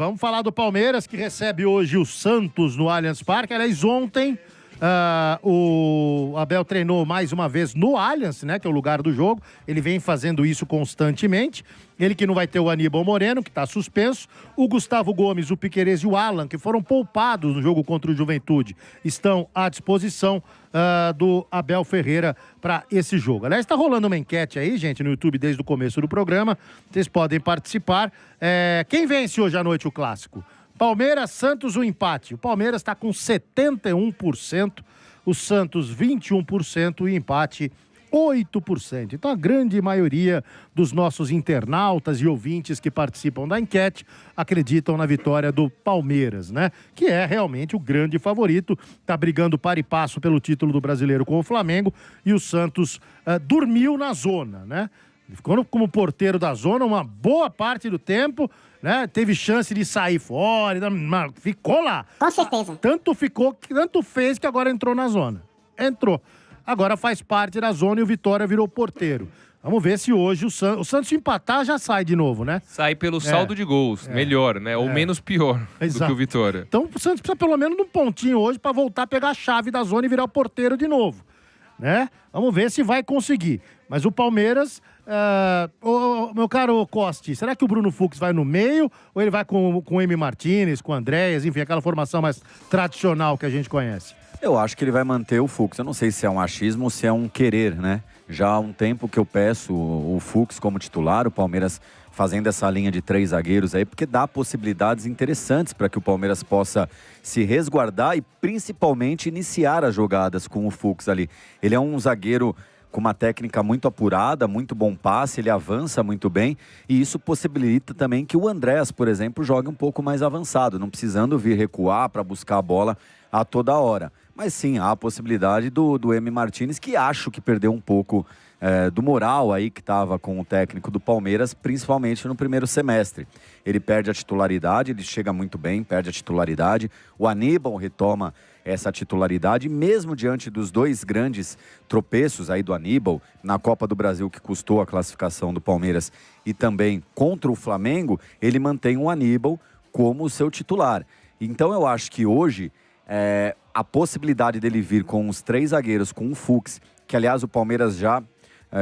vamos falar do Palmeiras, que recebe hoje o Santos no Allianz Parque. Aliás, ontem o Abel treinou mais uma vez no Allianz, né, que é o lugar do jogo. Ele vem fazendo isso constantemente. Ele que não vai ter o Aníbal Moreno, que está suspenso. O Gustavo Gomes, o Piquerez e o Alan, que foram poupados no jogo contra o Juventude, estão à disposição do Abel Ferreira para esse jogo. Aliás, está rolando uma enquete aí, gente, no YouTube desde o começo do programa. Vocês podem participar. Quem vence hoje à noite o clássico? Palmeiras, Santos, o empate. O Palmeiras está com 71%, o Santos 21% e o empate 8%. Então a grande maioria dos nossos internautas e ouvintes que participam da enquete acreditam na vitória do Palmeiras, né? Que é realmente o grande favorito. Tá brigando par e passo pelo título do Brasileiro com o Flamengo e o Santos dormiu na zona, né? Ele ficou como porteiro da zona uma boa parte do tempo, né? Teve chance de sair fora, mas ficou lá. Com certeza. Tanto fez que agora entrou na zona. Entrou. Agora faz parte da zona e o Vitória virou porteiro. Vamos ver se hoje o Santos empatar já sai de novo, né? Sai pelo saldo de gols, melhor, né? Ou menos pior do que o Vitória. Então o Santos precisa pelo menos de um pontinho hoje para voltar a pegar a chave da zona e virar o porteiro de novo, né? Vamos ver se vai conseguir. Mas o Palmeiras, meu caro Costi, será que o Bruno Fux vai no meio ou ele vai com o Emi Martinez, com o Andréas, enfim, aquela formação mais tradicional que a gente conhece? Eu acho que ele vai manter o Fux. Eu não sei se é um achismo ou se é um querer, né? Já há um tempo que eu peço o Fux como titular, o Palmeiras fazendo essa linha de 3 zagueiros aí, porque dá possibilidades interessantes para que o Palmeiras possa se resguardar e principalmente iniciar as jogadas com o Fux ali. Ele é um zagueiro com uma técnica muito apurada, muito bom passe, ele avança muito bem e isso possibilita também que o Andréas, por exemplo, jogue um pouco mais avançado, não precisando vir recuar para buscar a bola a toda hora. Mas sim, há a possibilidade do Emi Martinez, que acho que perdeu um pouco do moral aí que estava com o técnico do Palmeiras, principalmente no primeiro semestre. Ele perde a titularidade, ele chega muito bem, perde a titularidade. O Aníbal retoma essa titularidade, mesmo diante dos 2 grandes tropeços aí do Aníbal, na Copa do Brasil, que custou a classificação do Palmeiras, e também contra o Flamengo, ele mantém o Aníbal como seu titular. Então eu acho que hoje a possibilidade dele vir com os 3 zagueiros, com o Fux, que aliás o Palmeiras já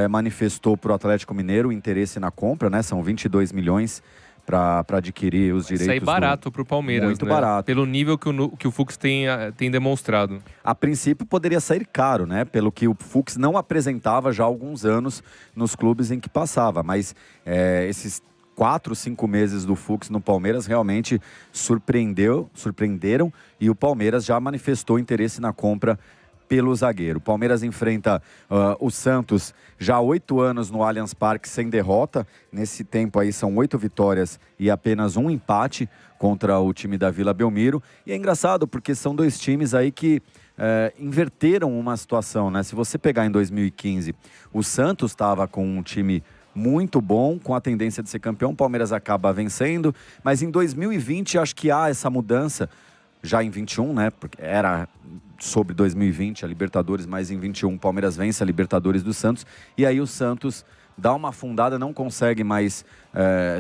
manifestou para o Atlético Mineiro o interesse na compra, né? São 22 milhões para adquirir os direitos. Sai barato para o Palmeiras, muito né? Barato. Pelo nível que o Fux tem demonstrado. A princípio poderia sair caro, né? Pelo que o Fux não apresentava já há alguns anos nos clubes em que passava. Mas esses 4, 5 meses do Fux no Palmeiras realmente surpreenderam e o Palmeiras já manifestou interesse na compra pelo zagueiro. O Palmeiras enfrenta o Santos já há 8 anos no Allianz Parque sem derrota. Nesse tempo aí são 8 vitórias e apenas um empate contra o time da Vila Belmiro. E é engraçado porque são 2 times aí que inverteram uma situação, né? Se você pegar em 2015, o Santos estava com um time muito bom, com a tendência de ser campeão. O Palmeiras acaba vencendo, mas em 2020 acho que há essa mudança. Já em 21, né? Porque era sobre 2020 a Libertadores, mas em 21 o Palmeiras vence a Libertadores do Santos. E aí o Santos dá uma afundada, não consegue mais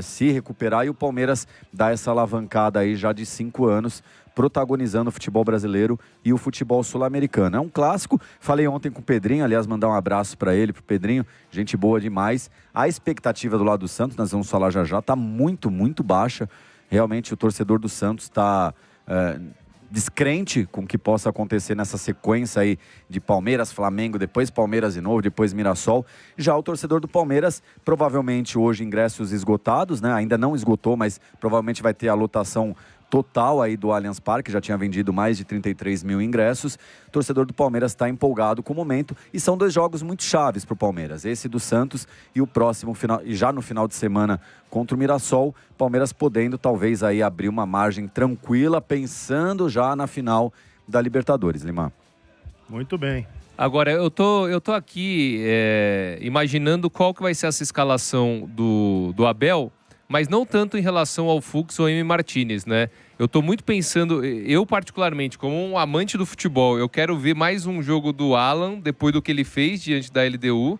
se recuperar. E o Palmeiras dá essa alavancada aí já de 5 anos, protagonizando o futebol brasileiro e o futebol sul-americano. É um clássico. Falei ontem com o Pedrinho, aliás, mandar um abraço para ele, pro Pedrinho. Gente boa demais. A expectativa do lado do Santos, nós vamos falar já já, tá muito, muito baixa. Realmente o torcedor do Santos está descrente com o que possa acontecer nessa sequência aí de Palmeiras, Flamengo, depois Palmeiras de novo, depois Mirassol. Já o torcedor do Palmeiras, provavelmente hoje ingressos esgotados, né? Ainda não esgotou, mas provavelmente vai ter a lotação total aí do Allianz Parque, já tinha vendido mais de 33 mil ingressos. O torcedor do Palmeiras está empolgado com o momento e são 2 jogos muito chaves para o Palmeiras, esse do Santos e o próximo final, e já no final de semana contra o Mirassol, Palmeiras podendo talvez aí abrir uma margem tranquila, pensando já na final da Libertadores, Lima. Muito bem. Agora, eu tô aqui imaginando qual que vai ser essa escalação do Abel, mas não tanto em relação ao Fux ou Emi Martinez, né? Eu tô muito pensando, eu particularmente, como um amante do futebol, eu quero ver mais um jogo do Alan, depois do que ele fez diante da LDU,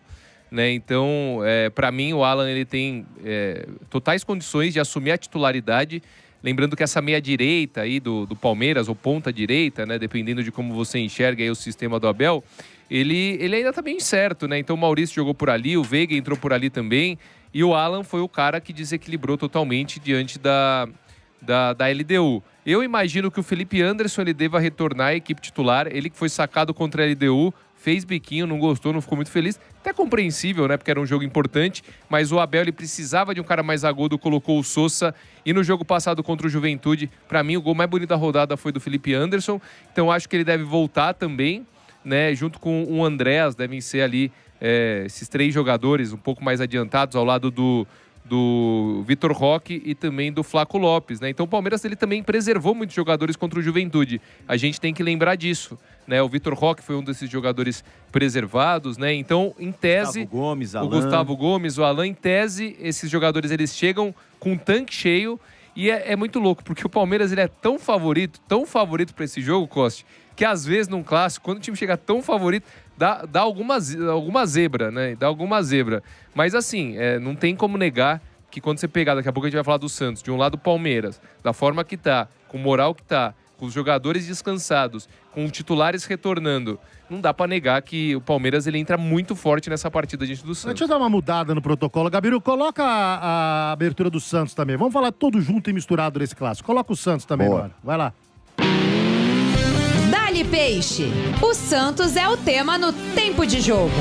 né? Então, para mim, o Alan ele tem totais condições de assumir a titularidade. Lembrando que essa meia-direita aí do Palmeiras, ou ponta-direita, né? Dependendo de como você enxerga aí o sistema do Abel, ele ainda tá bem incerto, né? Então o Maurício jogou por ali, o Veiga entrou por ali também, e o Alan foi o cara que desequilibrou totalmente diante da LDU. Eu imagino que o Felipe Anderson ele deva retornar à equipe titular, ele que foi sacado contra a LDU, fez biquinho, não gostou, não ficou muito feliz. Até compreensível, né? Porque era um jogo importante. Mas o Abel, ele precisava de um cara mais agudo, colocou o Sousa. E no jogo passado contra o Juventude, para mim, o gol mais bonito da rodada foi do Felipe Anderson. Então, acho que ele deve voltar também, né? Junto com o Andréas, devem ser ali esses 3 jogadores um pouco mais adiantados ao lado do Vitor Roque e também do Flaco Lopes, né? Então o Palmeiras ele também preservou muitos jogadores contra o Juventude. A gente tem que lembrar disso, né? O Vitor Roque foi um desses jogadores preservados, né? Então, em tese, Gustavo Gomes, Alan. o Gustavo Gomes, o Alan, em tese, esses jogadores eles chegam com um tanque cheio e é muito louco, porque o Palmeiras ele é tão favorito para esse jogo, Costa, que às vezes num clássico, quando o time chega tão favorito, dá alguma zebra, né? Dá alguma zebra. Mas assim, não tem como negar que quando você pegar, daqui a pouco a gente vai falar do Santos, de um lado o Palmeiras, da forma que tá, com o moral que tá, com os jogadores descansados, com titulares retornando, não dá pra negar que o Palmeiras ele entra muito forte nessa partida diante do Santos. Deixa eu dar uma mudada no protocolo. Gabiru, coloca a abertura do Santos também. Vamos falar todo junto e misturado nesse clássico. Coloca o Santos também, mano. Vai lá. Dali Peixe. O Santos é o tema no tempo de jogo.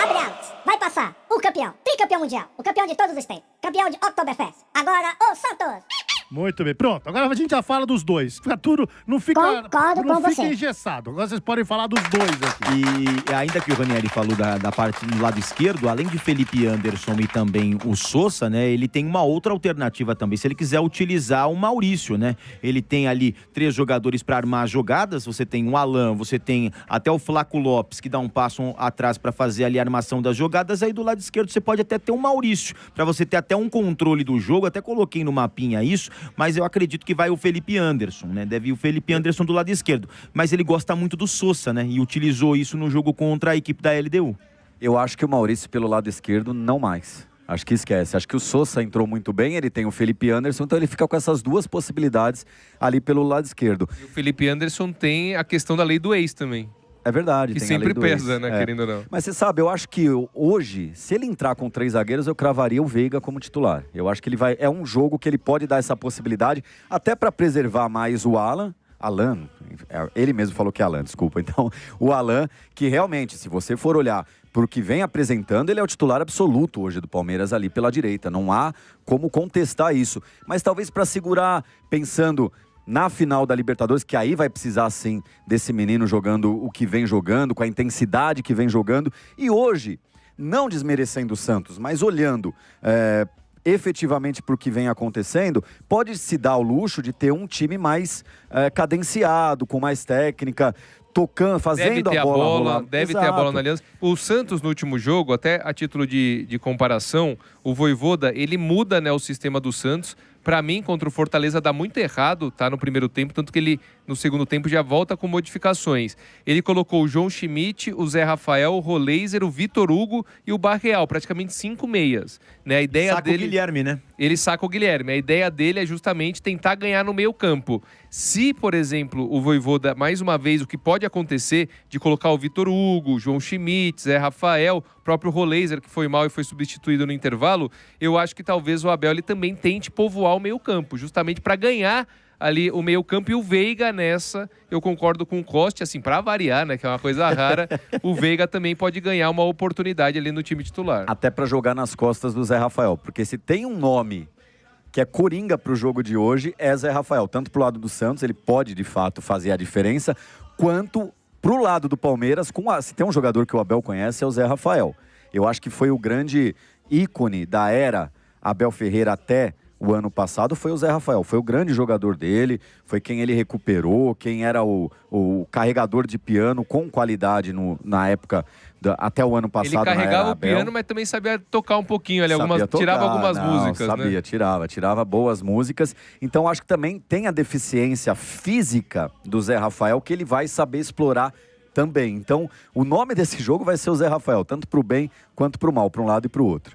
Abre aspas. Vai passar o campeão, tricampeão mundial, o campeão de todos os tempos, campeão de Oktoberfest. Agora, o Santos. Muito bem. Pronto. Agora a gente já fala dos dois. Fica tudo... Não fica, Concordo não com fica você. engessado. Agora vocês podem falar dos dois aqui. E ainda que o Ranieri falou da parte do lado esquerdo, além de Felipe Anderson e também o Sousa, né? Ele tem uma outra alternativa também, se ele quiser utilizar o Maurício, né? Ele tem ali 3 jogadores para armar jogadas, você tem o Alan, você tem até o Flaco Lopes, que dá um passo atrás para fazer ali a armação das jogadas, aí do lado esquerdo você pode até ter o Maurício, para você ter até um controle do jogo, até coloquei no mapinha isso, mas eu acredito que vai o Felipe Anderson, né? Deve ir o Felipe Anderson do lado esquerdo. Mas ele gosta muito do Sousa, né? E utilizou isso no jogo contra a equipe da LDU. Eu acho que o Maurício pelo lado esquerdo, não mais. Acho que esquece. Acho que o Sousa entrou muito bem, ele tem o Felipe Anderson, então ele fica com essas 2 possibilidades ali pelo lado esquerdo. E o Felipe Anderson tem a questão da lei do ex também. É verdade. Que tem sempre a lei do pesa, ex. né? Querendo ou não. Mas você sabe, eu acho que hoje, se ele entrar com 3 zagueiros, eu cravaria o Veiga como titular. Eu acho que ele vai. É um jogo que ele pode dar essa possibilidade, até para preservar mais o Alan, ele mesmo falou que é Alan, desculpa. Então, o Alan, que realmente, se você for olhar pro que vem apresentando, ele é o titular absoluto hoje do Palmeiras ali pela direita. Não há como contestar isso. Mas talvez para segurar, pensando na final da Libertadores, que aí vai precisar sim desse menino jogando o que vem jogando, com a intensidade que vem jogando. E hoje, não desmerecendo o Santos, mas olhando efetivamente para o que vem acontecendo, pode se dar o luxo de ter um time mais cadenciado, com mais técnica, tocando, fazendo a bola rolar. Deve ter a bola na Aliança. O Santos, no último jogo, até a título de comparação, o Vojvoda, ele muda, né, o sistema do Santos. Para mim, contra o Fortaleza, dá muito errado, tá? No primeiro tempo, tanto que ele, no segundo tempo, já volta com modificações. Ele colocou o João Schmidt, o Zé Rafael, o Roleiser, o Vitor Hugo e o Barreal, praticamente 5 meias. Né? A ideia Saca dele... o Guilherme, né? Ele saca o Guilherme. A ideia dele é justamente tentar ganhar no meio campo. Se, por exemplo, o Vojvoda, mais uma vez, o que pode acontecer de colocar o Vitor Hugo, João Schmidt, Zé Rafael, próprio Roleiser, que foi mal e foi substituído no intervalo, eu acho que talvez o Abel ele também tente povoar o meio campo, justamente para ganhar ali o meio campo. E o Veiga nessa, eu concordo com o Costa, assim, para variar, né, que é uma coisa rara, o Veiga também pode ganhar uma oportunidade ali no time titular. Até para jogar nas costas do Zé Rafael, porque se tem um nome que é coringa para o jogo de hoje, é Zé Rafael. Tanto pro lado do Santos, ele pode de fato fazer a diferença, quanto pro lado do Palmeiras, se tem um jogador que o Abel conhece, é o Zé Rafael. Eu acho que foi o grande ícone da era Abel Ferreira até o ano passado, foi o Zé Rafael. Foi o grande jogador dele, foi quem ele recuperou, quem era o carregador de piano com qualidade na época, até o ano passado. Ele carregava o Abel. piano, mas também sabia tocar um pouquinho ali, tirava algumas músicas, sabia, né? tirava boas músicas. Então acho que também tem a deficiência física do Zé Rafael que ele vai saber explorar também. Então o nome desse jogo vai ser o Zé Rafael, tanto pro bem quanto pro mal, para um lado e pro outro.